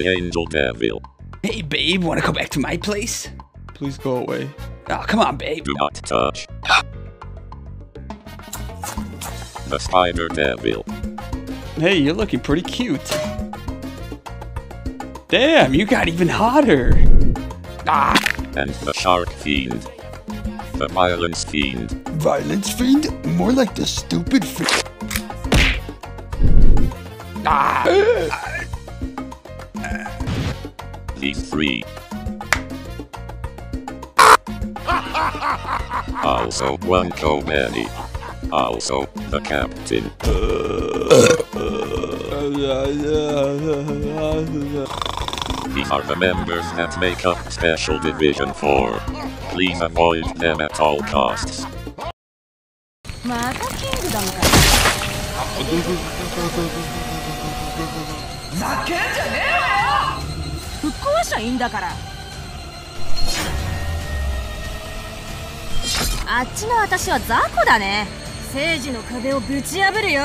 the angel devil. Hey babe, wanna go back to my place? Please go away. Oh, come on, babe. Do not touch. The spider devil. Hey, you're looking pretty cute. Damn, you got even hotter. Ah! And the shark fiend. The violence fiend. Violence fiend? More like the stupid fiend. Ah! These three. Also one too many. Also the captain. These are the members that make up Special Division 4. Please avoid them at all costs. またキングダムか。ざけんじゃねえわよ。ぶっ壊しゃいいんだから。あっちの私は雑魚だね。政治の壁をぶち破るよ。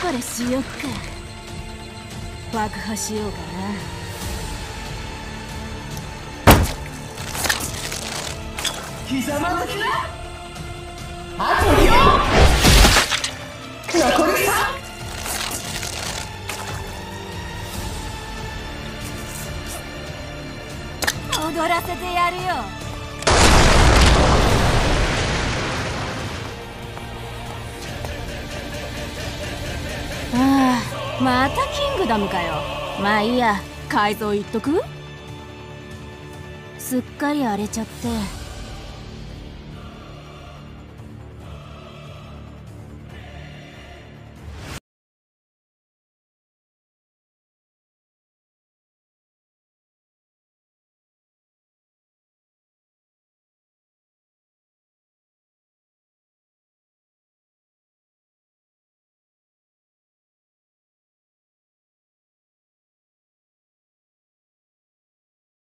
暴れしよっか。爆破しようかな。ひざまずきな。あと4。残り3。踊らせてやるよ。ああ、またキングダムかよ。まあいいや、改造言っとく。すっかり荒れちゃって。